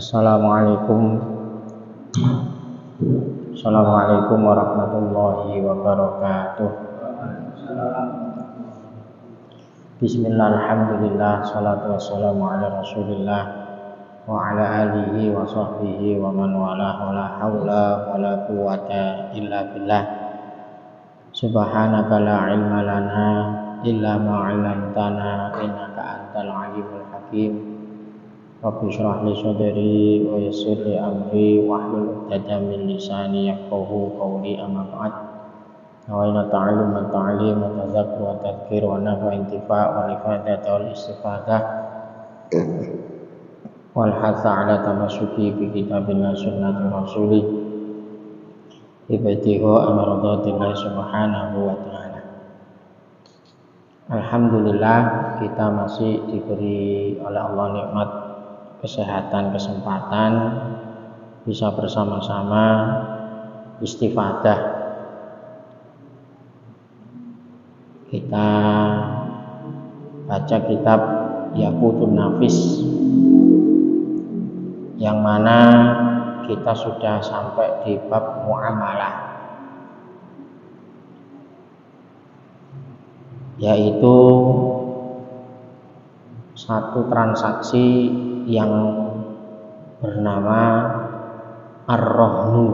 Assalamualaikum Assalamualaikum warahmatullahi wabarakatuh. Bismillah, alhamdulillah, salatu wassalamu ala rasulillah wa ala alihi wa sahbihi wa man wala la hawla wa la quwwata illa billah. Subhanaka la ilma lana illa ma 'allamtana innaka antal alimul hakim. Rabbi shrah li sadri wa yassir li amri wahlul 'uqdatam min lisani yafqahu qawli, amma ba'd. Nawaina ta'allum wa ta'lim wa tadzakkur wa tadhkir wa nafa intifa' wa ifadah wal istifadah wal hatha ala tamassuki bi kitabillah sunnati rasulih ibtigha amradatillahi subhanahu wa ta'ala. Alhamdulillah, kita masih diberi oleh Allah nikmat kesehatan, kesempatan bisa bersama-sama istifadah. Kita baca kitab Yaqutun Nafis, yang mana kita sudah sampai di bab muamalah, yaitu satu transaksi yang bernama ar-rahnu,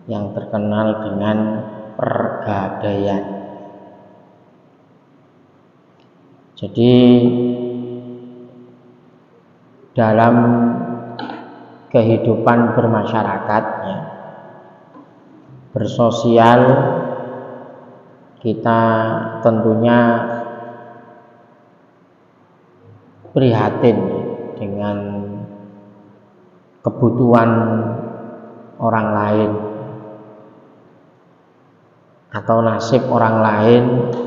yang terkenal dengan pergadaian. Jadi dalam kehidupan bermasyarakat, ya, bersosial, kita tentunya prihatin dengan kebutuhan orang lain atau nasib orang lain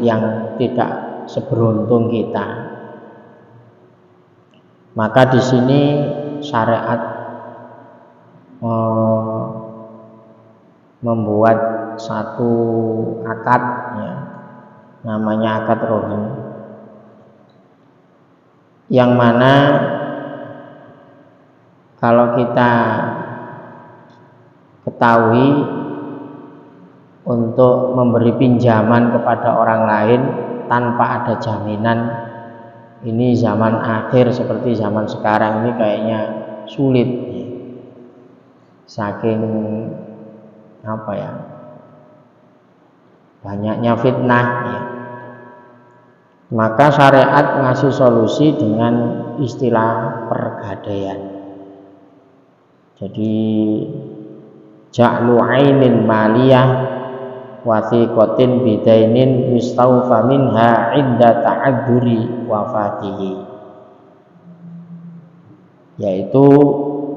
yang tidak seberuntung kita. Maka di sini syariat membuat satu akad, ya, namanya akad rohim, yang mana kalau kita ketahui untuk memberi pinjaman kepada orang lain tanpa ada jaminan, ini zaman akhir seperti zaman sekarang ini kayaknya sulit, saking banyaknya fitnah, ya. Maka syariat ngasih solusi dengan istilah pergadaian. Jadi ja'lu 'ainin maliyah wathiqatin bidainin yustawfa minha 'inda ta'adzuri wafatihi, yaitu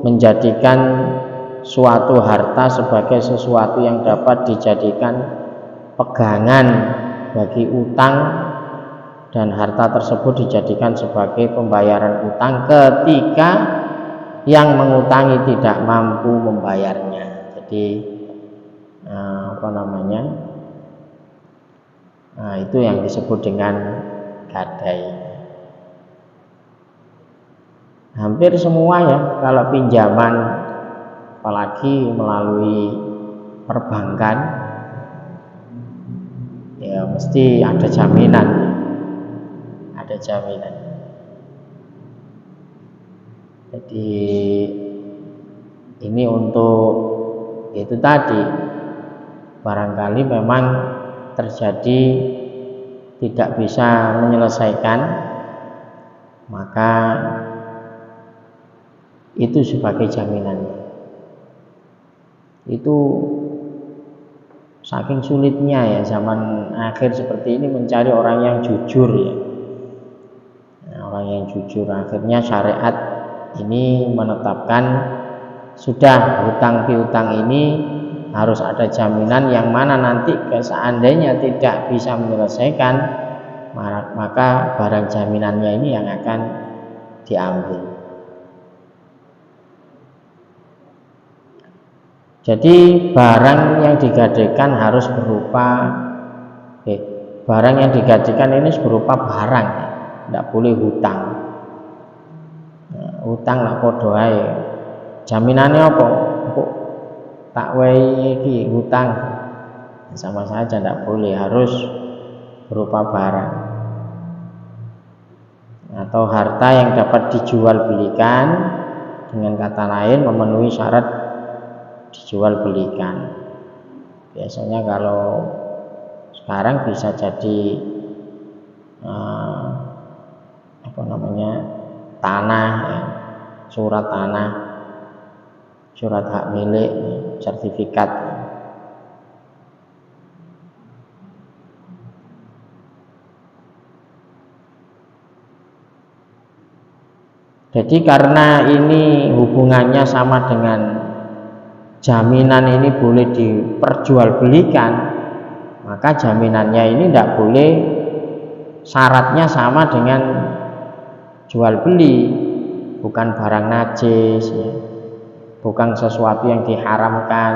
menjadikan suatu harta sebagai sesuatu yang dapat dijadikan pegangan bagi utang, dan harta tersebut dijadikan sebagai pembayaran utang ketika yang mengutangi tidak mampu membayarnya. Jadi itu yang disebut dengan gadai. Hampir semua, ya, kalau pinjaman apalagi melalui perbankan, ya mesti ada jaminan, ada jaminan. Jadi ini untuk itu tadi, barangkali memang terjadi tidak bisa menyelesaikan, maka itu sebagai jaminannya. Itu saking sulitnya, ya, zaman akhir seperti ini mencari orang yang jujur, ya. Orang yang jujur, akhirnya syariat ini menetapkan sudah hutang piutang ini harus ada jaminan, yang mana nanti seandainya tidak bisa menyelesaikan, maka barang jaminannya ini yang akan diambil. Jadi barang yang digadaikan harus berupa barang yang digadaikan ini berupa barang, tidak boleh hutang. utang lah padha ae. Jaminannya apa? Kok tak wehi iki utang. Sama saja, tidak boleh, harus berupa barang atau harta yang dapat dijual belikan, dengan kata lain memenuhi syarat dijual belikan. Biasanya kalau sekarang bisa jadi tanah, ya, surat tanah, surat hak milik, sertifikat. Jadi karena ini hubungannya sama dengan jaminan ini boleh diperjualbelikan, maka jaminannya ini tidak boleh syaratnya sama dengan jual beli, bukan barang najis, ya, bukan sesuatu yang diharamkan.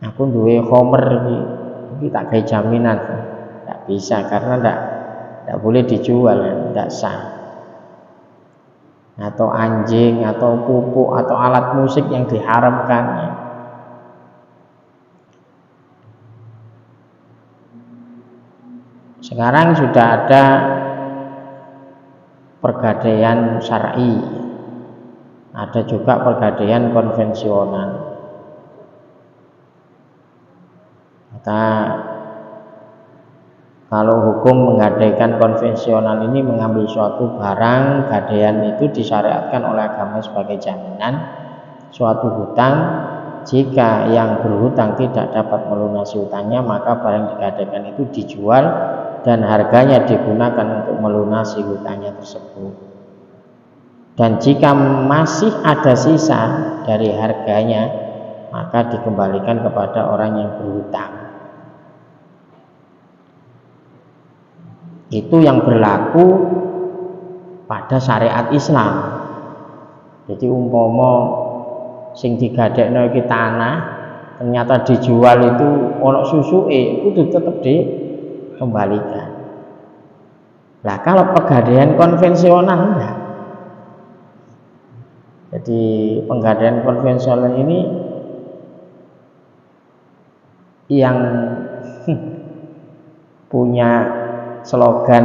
Aku duwe khomer iki tak gawe jaminan, tidak bisa karena tidak boleh dijual, tidak sah. Atau anjing, atau pupuk, atau alat musik yang diharamkan. Sekarang sudah ada pergadaian syar'i, ada juga pergadaian konvensional. Maka kalau hukum menggadaikan konvensional ini mengambil suatu barang, gadaian itu disyariatkan oleh agama sebagai jaminan suatu hutang. Jika yang berhutang tidak dapat melunasi hutangnya, maka barang digadaikan itu dijual dan harganya digunakan untuk melunasi hutangnya tersebut. Dan jika masih ada sisa dari harganya, maka dikembalikan kepada orang yang berhutang. Itu yang berlaku pada syariat Islam. Jadi umpama sing digadekno iki tanah ternyata dijual itu ono susuke, itu tetap dikembalikan. Nah, kalau pegadaian konvensional enggak. Jadi pegadaian konvensional ini yang punya slogan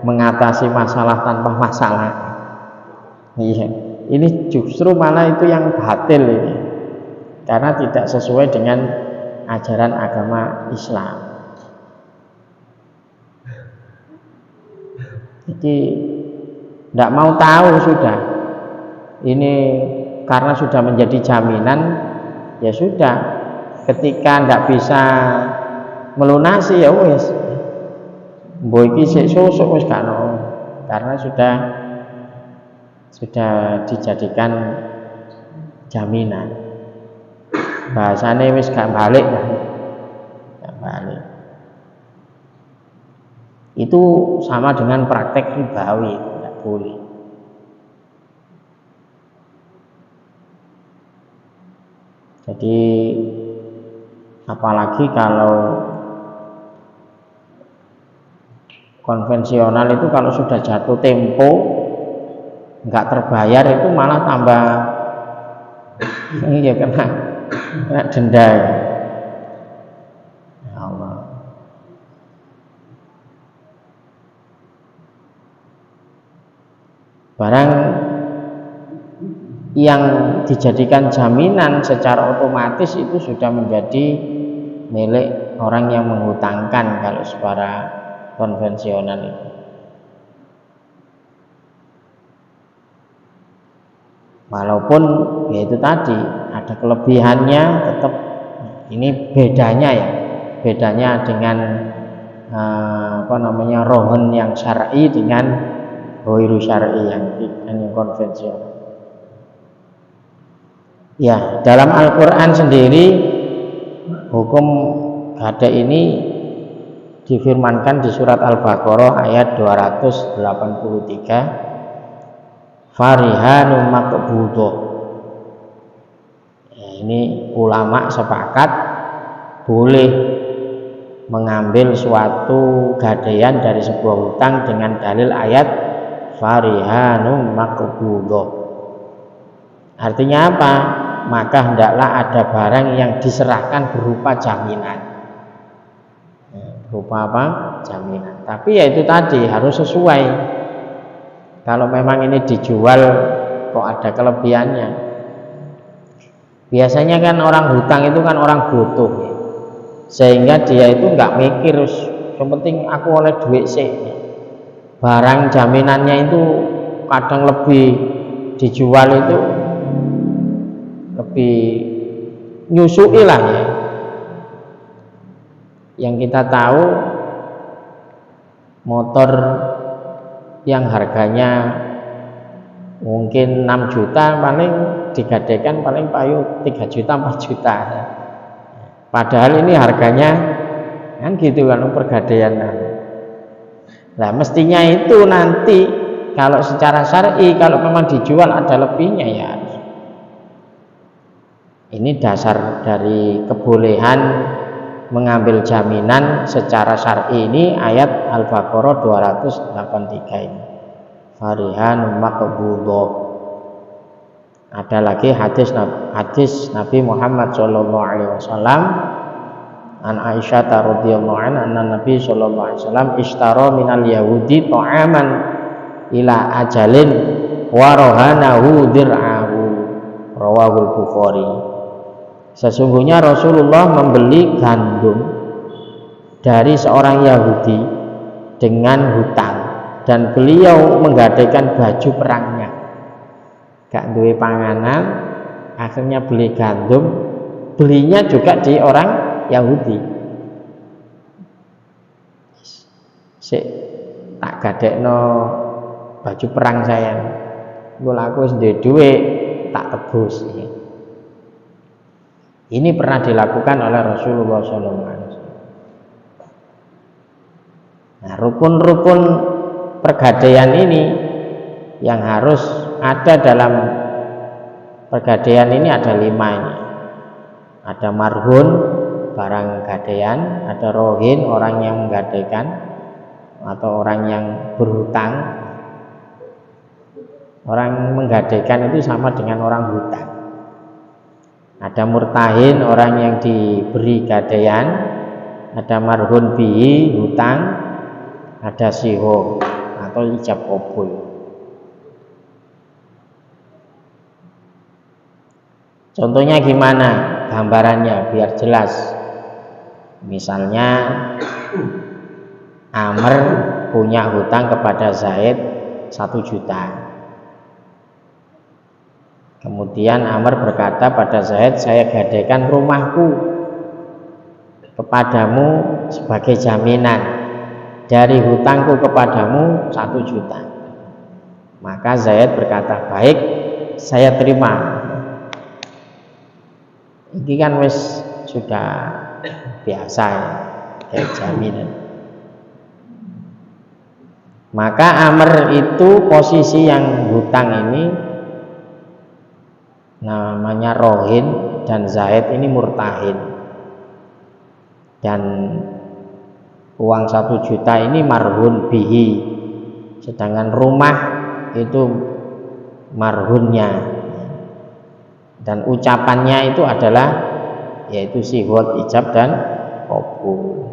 mengatasi masalah tanpa masalah. Iya, ini justru malah itu yang batil ini, karena tidak sesuai dengan ajaran agama Islam. Jadi tidak mau tahu sudah. Ini karena sudah menjadi jaminan, ya sudah. Ketika tidak bisa melunasi, ya wes. Mbok iki sik sosok wis gak ono, karena sudah dijadikan jaminan. Bahasane wis gak balik. Itu sama dengan praktek ribawi, tidak boleh. Jadi apalagi kalau konvensional itu kalau sudah jatuh tempo nggak terbayar itu malah tambah iya kena denda ya. Ya Allah. Barang yang dijadikan jaminan secara otomatis itu sudah menjadi milik orang yang menghutangkan kalau secara konvensional itu. Walaupun ya itu tadi ada kelebihannya, tetap ini bedanya ya, bedanya dengan rohon yang syar'i dengan ghairu syar'i yang konvensional. Ya, dalam Al-Quran sendiri hukum gadai ini difirmankan di surat Al-Baqarah ayat 283, farihanum maqbudah. Ya, ini ulama sepakat boleh mengambil suatu gadaian dari sebuah hutang dengan dalil ayat farihanum maqbudah. Artinya apa? Maka hendaklah ada barang yang diserahkan berupa jaminan. Berupa apa? Jaminan. Tapi ya itu tadi harus sesuai. Kalau memang ini dijual kok ada kelebihannya. Biasanya kan orang hutang itu kan orang butuh, sehingga dia itu nggak mikir, yang penting aku oleh duit sih. Barang jaminannya itu kadang lebih dijual itu lebih nyusui lah ya. Yang kita tahu motor yang harganya mungkin 6 juta paling digadekan paling payu 3 juta 4 juta. Padahal ini harganya kan gitu kan pergadaian. Nah mestinya itu nanti kalau secara syar'i kalau memang dijual ada lebihnya ya. Ini dasar dari kebolehan mengambil jaminan secara syar'i ini ayat Al-Baqarah 283 ini. Farihan maqbudah. Ada lagi hadis Nabi Muhammad sallallahu alaihi wasallam an Aisyah radhiyallahu anha anna Nabi sallallahu alaihi wasallam ishtara minal yahudi ta'aman ila ajalin wa rahanahu dir'ahu rawahul Bukhari. Sesungguhnya Rasulullah membeli gandum dari seorang Yahudi dengan hutang dan beliau menggadaikan baju perangnya. Gak duwe panganan, akhirnya beli gandum, belinya juga di orang Yahudi. Sik tak gadekno baju perang saya. Mula aku wis duwe tak tebus. Ini pernah dilakukan oleh Rasulullah SAW. Nah, rukun-rukun pergadaian ini yang harus ada dalam pergadaian ini ada 5 ini. Ada marhun barang gadaian, ada rohin orang yang menggadaikan atau orang yang berhutang. Orang menggadaikan itu sama dengan orang hutang. Ada murtahin orang yang diberi gadaian, ada marhun bihi hutang, ada siho atau ijab qabul. Contohnya gimana gambarannya biar jelas. Misalnya Amr punya hutang kepada Zaid 1 juta. Kemudian Amr berkata pada Zaid, saya gadaikan rumahku kepadamu sebagai jaminan dari hutangku kepadamu 1 juta. Maka Zaid berkata, baik, saya terima. Ini kan wis sudah biasa ya, kayak jaminan. Maka Amr itu posisi yang hutang ini namanya rohin dan Zaid ini murtahin. Dan uang 1 juta ini marhun bihi, sedangkan rumah itu marhunnya, dan ucapannya itu adalah yaitu sihwat ijab dan qabul.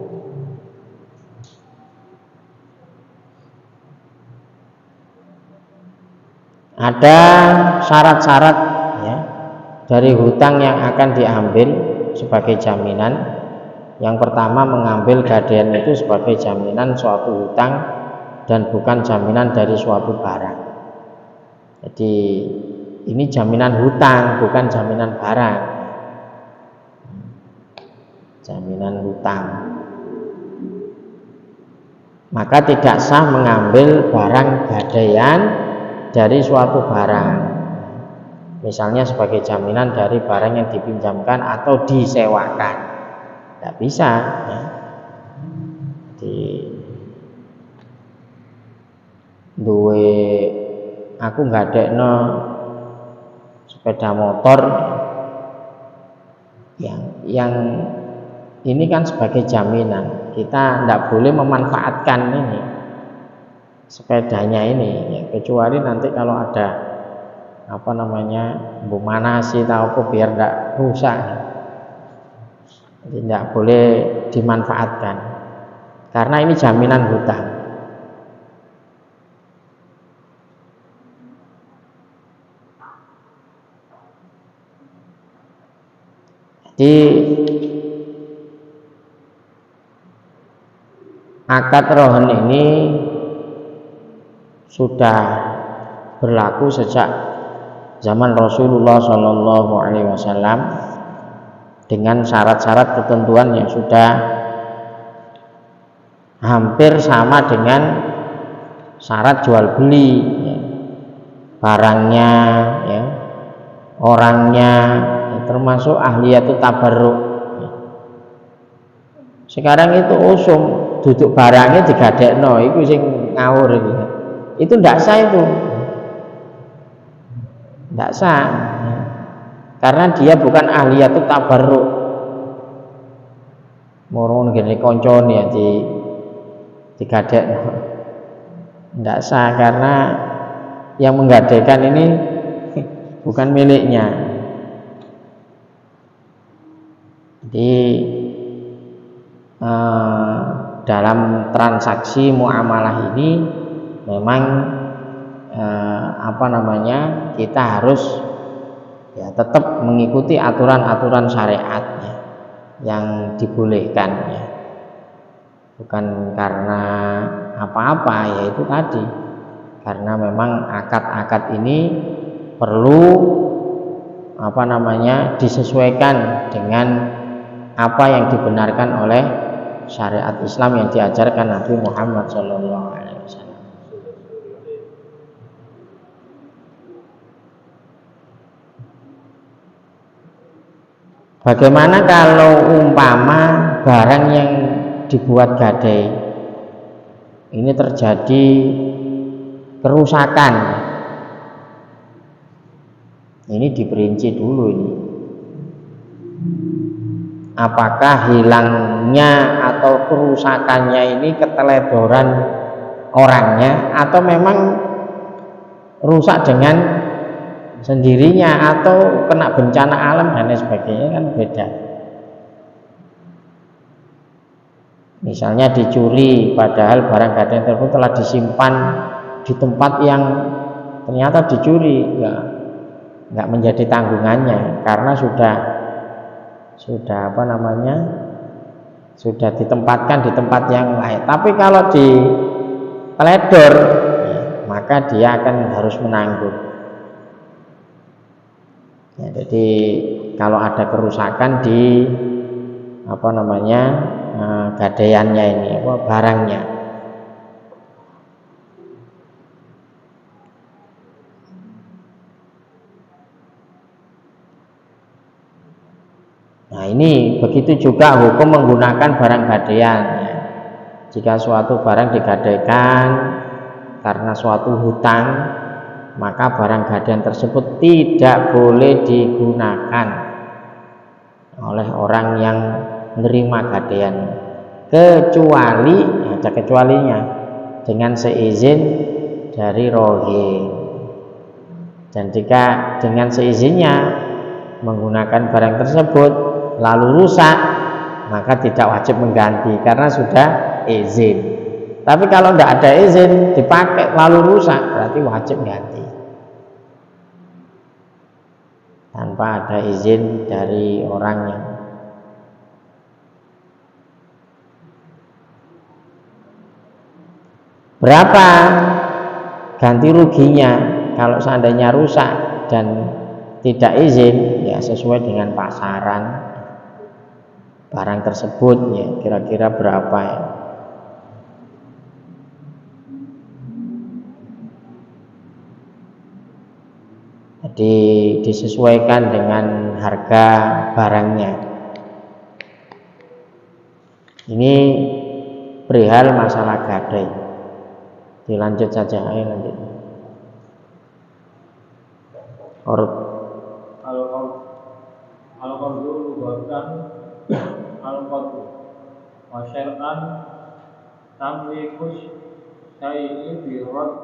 Ada syarat-syarat ya dari hutang yang akan diambil sebagai jaminan. Yang pertama, mengambil gadaian itu sebagai jaminan suatu hutang dan bukan jaminan dari suatu barang. Jadi ini jaminan hutang, bukan jaminan barang. Jaminan hutang. Maka tidak sah mengambil barang gadaian dari suatu barang. Misalnya sebagai jaminan dari barang yang dipinjamkan atau disewakan. Tidak bisa ya. Duwe aku gadekno sepeda motor yang ini kan sebagai jaminan. Kita tidak boleh memanfaatkan ini. sepedanya ini ya, kecuali nanti kalau ada apa namanya bumanasi atau apa biar tidak rusak, jadi tidak boleh dimanfaatkan karena ini jaminan hutang. Jadi akad rohon ini sudah berlaku sejak zaman Rasulullah Shallallahu Alaihi Wasallam dengan syarat-syarat ketentuan yang sudah hampir sama dengan syarat jual beli ya. Barangnya ya, orangnya ya, termasuk ahliyatut tabarruk ya. Sekarang itu usum duduk barangnya digadekno itu sing ngawur itu ndak sah, itu ndak sah ya. Karena dia bukan ahliyatut tabarruk. Moro ngene koncone ya digadekno ndak sah karena yang menggadaikan ini bukan miliknya. Jadi dalam transaksi muamalah ini memang apa namanya kita harus ya tetap mengikuti aturan-aturan syariat ya, yang dibolehkan ya. Bukan karena apa-apa ya itu tadi, karena memang akad-akad ini perlu apa namanya disesuaikan dengan apa yang dibenarkan oleh syariat Islam yang diajarkan Nabi Muhammad SAW. Bagaimana kalau umpama barang yang dibuat gadai ini terjadi kerusakan? Ini diperinci dulu ini. Apakah hilangnya atau kerusakannya ini keteledoran orangnya atau memang rusak dengan sendirinya atau kena bencana alam dan lain sebagainya, kan beda. Misalnya dicuri padahal barang gadai tersebut telah disimpan di tempat yang ternyata dicuri, ya nggak menjadi tanggungannya karena sudah apa namanya sudah ditempatkan di tempat yang lain. Tapi kalau diteledor ya, maka dia akan harus menanggung ya. Jadi kalau ada kerusakan di apa namanya gadaiannya ini apa barangnya, nah ini begitu juga hukum menggunakan barang gadaian ya. Jika suatu barang digadaikan karena suatu hutang, maka barang gadaian tersebut tidak boleh digunakan oleh orang yang menerima gadaian, kecuali ada kecualinya dengan seizin dari rohin. Dan jika dengan seizinnya menggunakan barang tersebut lalu rusak, maka tidak wajib mengganti karena sudah izin. Tapi kalau tidak ada izin dipakai lalu rusak, berarti wajib ganti tanpa ada izin dari orangnya. Berapa ganti ruginya kalau seandainya rusak dan tidak izin? Ya sesuai dengan pasaran barang tersebut ya, kira-kira berapa ya. Jadi disesuaikan dengan harga barangnya. Ini perihal masalah gadai. Dilanjut saja, ayo lanjut. Al-qardu lugatan al-qardu wa syar'an tamlikus syai'i bi